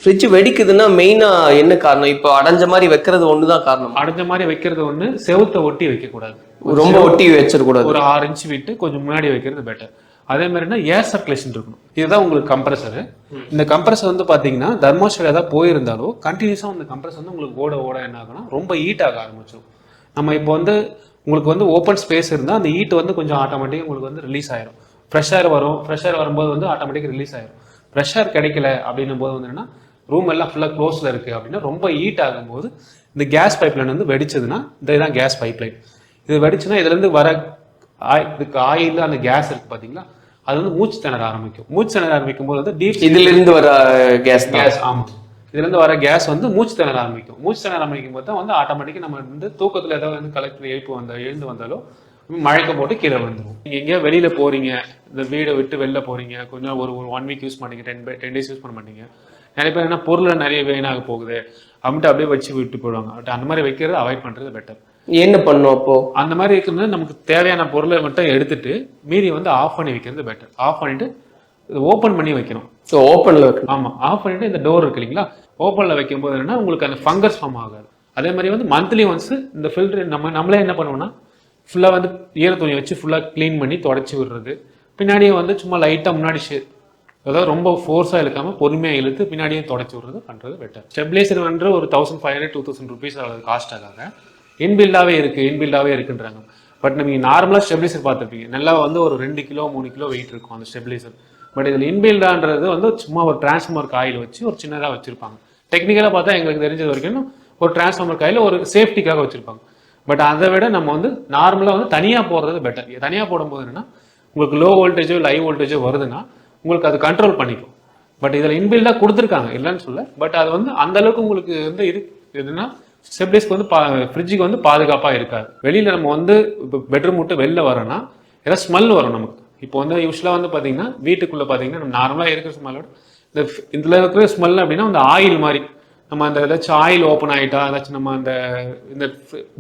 Fridge வெடிக்குதுன்னா மெயினா என்ன காரணம்? இப்போ அடைஞ்ச மாதிரி வைக்கிறது ஒண்ணுதான் காரணம். அடைஞ்ச மாதிரி வைக்கிறது ஒண்ணு, செவுத்தை ஒட்டி வைக்கக்கூடாது. ரொம்ப ஒட்டி வச்சிடக்கூடாது. ஒரு 6 இன்ச் விட்டு கொஞ்சம் முன்னாடி வைக்கிறது பெட்டர். அதே மாதிரினா ஏர் சர்க்குலேஷன் இருக்கணும். இதுதான் உங்களுக்கு கம்ப்ரஸர். இந்த கம்ப்ரஸர் வந்து பாத்தீங்கன்னா தெர்மோஸ்டாட் ஏதாவது போயிருந்தாலும் கண்டினியூஸா அந்த கம்ப்ரஸர் வந்து உங்களுக்கு ஓட என்ன ஆகும்னா ரொம்ப ஹீட் ஆக ஆரம்பிச்சிடும். நம்ம இப்போ வந்து உங்களுக்கு வந்து ஓப்பன் ஸ்பேஸ் இருந்தால் அந்த ஹீட் வந்து கொஞ்சம் ஆட்டோமேட்டிக்காக உங்களுக்கு வந்து ரிலீஸ் ஆயிரும். ஃப்ரெஷ் ஏர் வரும், ஃப்ரெஷ் ஏர் வரும்போது வந்து ஆட்டோமேட்டிக்காக ரிலீஸ் ஆயிரும். ஃப்ரெஷ் ஏர் கிடைக்கல அப்படின்னும் போது வந்து என்னன்னா ரூம் எல்லாம் ஃபுல்லாக க்ளோஸ்ல இருக்கு அப்படின்னா ரொம்ப ஹீட் ஆகும்போது இந்த கேஸ் பைப்லைன் வந்து வெடிச்சதுன்னா இதுதான் கேஸ் பைப்லைன். இது வெடிச்சுன்னா இதுல இருந்து வர இதுக்கு ஆயில் அந்த கேஸ் இருக்கு பாத்தீங்களா, அது வந்து மூச்சு திணற ஆரம்பிக்கும். மூச்சு திணற ஆரம்பிக்கும் போது வந்து டீப் இதுல இருந்து வர கேஸ் ஆமா, இதுல இருந்து வர கேஸ் வந்து மூச்சு திணற ஆரம்பிக்கும். மூச்சு திணற ஆரம்பிக்கும் போது தான் வந்து ஆட்டோமேட்டிக்கா நம்ம வந்து தூக்கத்துல ஏதாவது வந்து கலெக்டர் எழுந்து வந்தாலும் மழைக்க போட்டு கீழே வந்துடும். நீங்க எங்கேயோ வெளியில போறீங்க, இந்த வீடை விட்டு வெளில போறீங்க, கொஞ்சம் ஒரு 1 வீக் யூஸ் பண்ணீங்க, 10 days யூஸ் பண்ண மாட்டீங்க. நிறைய பேர் என்ன பொருள் நிறைய வீணாக போகுது அப்படின்ட்டு அப்படியே வச்சு விட்டு போயிடுவாங்க. பட் அந்த மாதிரி வைக்கிறது அவாய்ட் பண்றது பெட்டர். என்ன பண்ணும் அப்போ? அந்த மாதிரி இருக்கிறது நமக்கு தேவையான பொருளை மட்டும் எடுத்துட்டு மீதி வந்து ஆஃப் பண்ணி வைக்கிறது பெட்டர். ஆஃப் பண்ணிட்டு ஓப்பன் பண்ணி வைக்கணும். ஸோ ஓப்பன்ல வைக்கணும். ஆமா, ஆஃப் பண்ணிட்டு இந்த டோர் இருக்கு இல்லைங்களா, ஓப்பன்ல வைக்கும் போது என்னன்னா உங்களுக்கு அந்த ஃபங்கஸ் ஃபார்ம் ஆகாது. அதே மாதிரி வந்து மந்த்லி ஒன்ஸ் இந்த ஃபில்டர் நம்மளே என்ன பண்ணுவோம்னா ஃபுல்லா வந்து ஈர துணி வச்சு ஃபுல்லா கிளீன் பண்ணி தொடச்சி விடுறது. பின்னாடியே வந்து சும்மா லைட்டா முன்னாடி அதாவது ரொம்ப ஃபோர்ஸா இழுக்காம பொறுமையா இழுத்து பின்னாடியே தொடச்சி விடுறது பண்றது பெட்டர். ஸ்டெபிலைசர் வந்து ஒரு 1500-2000 rupees காஸ்ட் ஆகாங்க. இன்பில்டாவே இருக்குன்றாங்க. பட் நீங்க நார்மலா ஸ்டெபிலைசர் பார்த்துருப்பீங்க, நல்லா வந்து ஒரு 2 கிலோ 3 கிலோ வெயிட் இருக்கும் அந்த ஸ்டெபிலைசர். பட் இதுல இன்பில்டான்றது வந்து சும்மா ஒரு டிரான்ஸ்ஃபார்மர் காயில் வச்சு ஒரு சின்னதா வச்சிருப்பாங்க. டெக்னிக்கலா பார்த்தா எங்களுக்கு தெரிஞ்சது வரைக்கும் ஒரு டிரான்ஸ்ஃபார்மர் காயில் ஒரு சேஃப்டிக்காக வச்சிருப்பாங்க. பட் அதை விட நம்ம வந்து நார்மலா வந்து தனியா போடுறது பெட்டர். தனியா போடும்போது என்னன்னா உங்களுக்கு லோ வோல்டேஜோ ஹை வோல்டேஜோ வருதுன்னா உங்களுக்கு அது கண்ட்ரோல் பண்ணிக்கும். பட் இதுல இன்பில்டா கொடுத்துருக்காங்க இல்லைன்னு சொல்ல, பட் அது வந்து அந்த அளவுக்கு உங்களுக்கு வந்து எதுனா ஸ்டெபிலைஸ்க்கு வந்து ஃப்ரிட்ஜுக்கு வந்து பாதுகாப்பா இருக்காது. வெளியில நம்ம வந்து இப்போ பெட்ரூம் விட்டு வெளில வரோம்னா ஏதாவது ஸ்மெல் வரும் நமக்கு. இப்போ வந்து யூஸ்வலா வந்து பாத்தீங்கன்னா வீட்டுக்குள்ள பாத்தீங்கன்னா நம்ம நார்மலா இருக்கிற ஸ்மெல்லோட இதுல இருக்கிற ஸ்மெல் அப்படின்னா அந்த ஆயில் மாதிரி நம்ம அந்த ஏதாச்சும் ஆயில் ஓப்பன் ஆகிட்டா ஏதாச்சும் நம்ம இந்த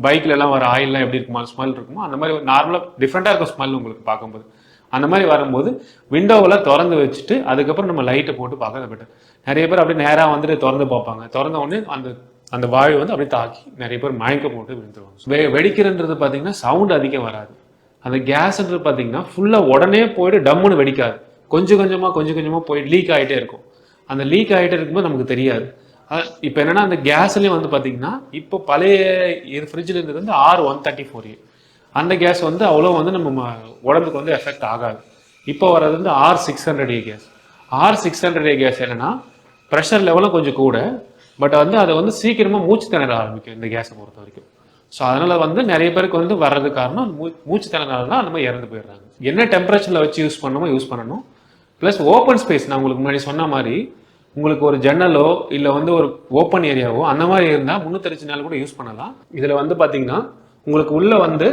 பைக்ல எல்லாம் வர ஆயில்லாம் எப்படி இருக்குமா ஸ்மெல் இருக்குமோ அந்த மாதிரி நார்மலாக டிஃப்ரெண்டாக இருக்கும் ஸ்மெல் உங்களுக்கு பார்க்கும்போது. அந்த மாதிரி வரும்போது விண்டோவெல்லாம் திறந்து வச்சுட்டு அதுக்கப்புறம் நம்ம லைட்டை போட்டு பார்க்கறது பெட்டர். நிறைய பேர் அப்படியே நேராக வந்துட்டு திறந்து பார்ப்பாங்க. திறந்த உடனே அந்த வாயு வந்து அப்படியே தாக்கி நிறைய பேர் மயக்க போட்டு விழுந்துருவாங்க. வெடிக்கிறன்றது பார்த்தீங்கன்னா சவுண்ட் அதிகம் வராது. அந்த கேஸ்ன்றது பார்த்தீங்கன்னா ஃபுல்லாக உடனே போயிட்டு டம்முன்னு வெடிக்காது. கொஞ்சம் கொஞ்சமாக போயிட்டு லீக் ஆகிட்டே இருக்கும். அந்த லீக் ஆகிட்டே இருக்கும்போது நமக்கு தெரியாது. இப்போ என்னன்னா அந்த கேஸ்லயும் வந்து பாத்தீங்கன்னா இப்போ பழைய ஃப்ரிட்ஜில் இருந்தது வந்து R134A. அந்த கேஸ் வந்து அவ்வளோ வந்து நம்ம உடம்புக்கு வந்து எஃபெக்ட் ஆகாது. இப்போ வர்றது வந்து R600A கேஸ். R600A கேஸ் என்னன்னா ப்ரெஷர் லெவலும் கொஞ்சம் கூட, பட் வந்து அதை வந்து சீக்கிரமா மூச்சு திணற ஆரம்பிக்கும் இந்த கேஸை பொறுத்த வரைக்கும். ஸோ அதனால வந்து நிறைய பேருக்கு வந்து வர்றது காரணம் மூச்சு திணறனால அந்த மாதிரி இறந்து போயிடுறாங்க. என்ன டெம்பரேச்சர்ல வச்சு யூஸ் பண்ணணும். ப்ளஸ் ஓப்பன் ஸ்பேஸ் நான் உங்களுக்கு முன்னாடி சொன்ன மாதிரி உங்களுக்கு ஒரு ஜன்னலோ இல்ல வந்து ஒரு ஓப்பன் ஏரியாவோ அந்த மாதிரி இருந்தா 365 நாள் கூட யூஸ் பண்ணலாம். இதுல வந்து பாத்தீங்கன்னா உங்களுக்கு உள்ள வந்து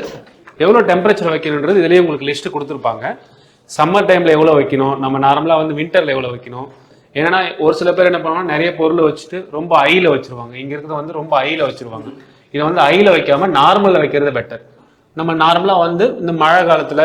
எவ்வளவு டெம்பரேச்சர் வைக்கணும்ன்றது இதுலயே உங்களுக்கு லிஸ்ட் கொடுத்துருப்பாங்க. சம்மர் டைம்ல எவ்வளவு வைக்கணும், நம்ம நார்மலா வந்து விண்டர்ல எவ்வளவு வைக்கணும். ஏன்னா ஒரு சில பேர் என்ன பண்ணுவாங்க நிறைய பொருள் வச்சுட்டு ரொம்ப ஹைல வச்சிருவாங்க. இங்க இருக்கிறது வந்து ரொம்ப ஹைல வச்சிருவாங்க. இதை வந்து ஹைல வைக்காம நார்மல்ல வைக்கிறது பெட்டர். நம்ம நார்மலா வந்து இந்த மழை காலத்துல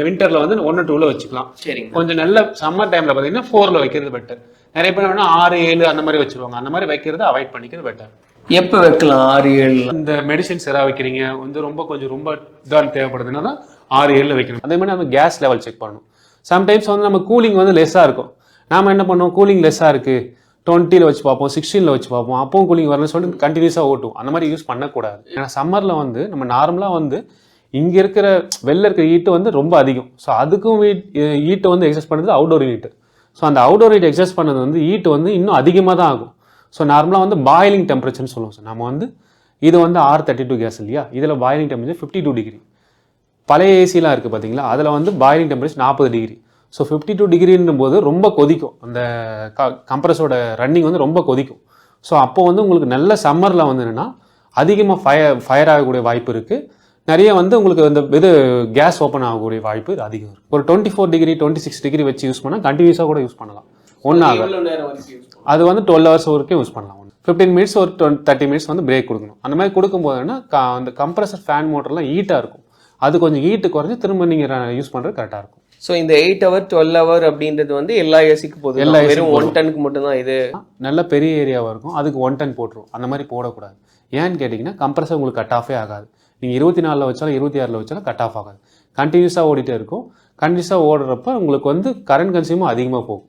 விண்டர்ல வந்து 1 2ல வச்சுக்கலாம். கொஞ்சம் நல்ல சம்மர் டைம்ல பாத்தீங்கன்னா 4ல வைக்கிறது பெட்டர். நிறைய பேர் வேணா 6 7 அந்த மாதிரி வச்சிருவாங்க. அந்த மாதிரி வைக்கிறத அவாய்ட் பண்ணிக்கிறது பெட்டர். எப்ப வைக்கலாம் 6 7? இந்த மெடிசின்ஸ் ஏதாவது வைக்கிறீங்க வந்து ரொம்ப இதான் தேவைப்படுதுன்னா 6 7ல வைக்கணும். அதே மாதிரி நம்ம கேஸ் லெவல் செக் பண்ணணும். சம்டைம்ஸ் வந்து நம்ம கூலிங் வந்து லெஸ்ஸா இருக்கும். நாம என்ன பண்ணுவோம், கூலிங் லெஸ்ஸா இருக்கு 20ல வச்சு பார்ப்போம், 16ல வச்சு பார்ப்போம், அப்பவும் கூலிங் வரணும்னு சொல்லிட்டு கண்டினியூஸா ஓட்டும். அந்த மாதிரி யூஸ் பண்ணக்கூடாது. ஏன்னா சம்மர்ல வந்து நம்ம நார்மலா வந்து இங்க இருக்கிற வெளில இருக்கிற ஹீட் வந்து ரொம்ப அதிகம். ஸோ அதுக்கும் ஹீட்டை வந்து எக்ஸஸ் பண்ணுறது அவுடோர் ஹீட். ஸோ அந்த அவுடோர் ஹீட் எக்ஸஸ் பண்ணது வந்து ஹீட் வந்து இன்னும் அதிகமாக தான் ஆகும். ஸோ நார்மலாக வந்து பாயிலிங் டெம்பரேச்சர்னு சொல்லுவோம். சார் நம்ம வந்து இது வந்து R32 கேஸ் இல்லையா, இதில் பாயிலிங் டெம்பரேச்சர் 52 டிகிரி. பழைய ஏசிலாம் இருக்குது பார்த்தீங்களா, அதில் வந்து பாயிலிங் டெம்பரேச்சர் 40 டிகிரி. ஸோ 52 டிகிரின்னும் போது ரொம்ப கொதிக்கும். அந்த கம்ப்ரஸோட ரன்னிங் வந்து ரொம்ப கொதிக்கும். ஸோ அப்போ வந்து உங்களுக்கு நல்ல சம்மரில் வந்து என்னென்னா அதிகமாக ஃபயர் ஆகக்கூடிய வாய்ப்பு இருக்குது. நிறைய வந்து உங்களுக்கு இந்த இது கேஸ் ஓப்பன் ஆகக்கூடிய வாய்ப்பு அதிகம் இருக்கு. ஒரு 24 டிகிரி 26 டிகிரி வச்சு யூஸ் பண்ணால் கண்டினியூஸாக கூட யூஸ் பண்ணலாம். அது வந்து 12 hours வரைக்கும் யூஸ் பண்ணலாம். 15 minutes ஒரு 30 minutes வந்து பிரேக் கொடுக்கணும். அந்த மாதிரி கொடுக்கும்போதுன்னா அந்த கம்ப்ரஸர் ஃபேன் மோட்டர்லாம் ஹீட்டாக இருக்கும். அது கொஞ்சம் ஹீட்டு குறைஞ்சி திரும்ப நீங்கள் யூஸ் பண்ணுறது கரெக்டாக இருக்கும். ஸோ இந்த 8 hour 12 hour அப்படின்றது வந்து எல்லா ஏசிக்கு போதும், எல்லா AC வெறும் 1 டன்னுக்கு மட்டும்தான் இது. நல்ல பெரிய ஏரியாவாக இருக்கும், அதுக்கு 1 டன் போட்டுரும். அந்த மாதிரி போடக்கூடாது. ஏன்னு கேட்டிங்கன்னா கம்ப்ரஸர் உங்களுக்கு கட் ஆஃபே ஆகாது. நீங்கள் 24 வச்சாலும் 26 வச்சாலும் கட் ஆஃப் ஆகாது. கண்டினியூஸாக ஓடிட்டே இருக்கும். கண்டினியூஸாக ஓடுறப்ப உங்களுக்கு வந்து கரண்ட் கன்சியூமும் அதிகமாக போகும்.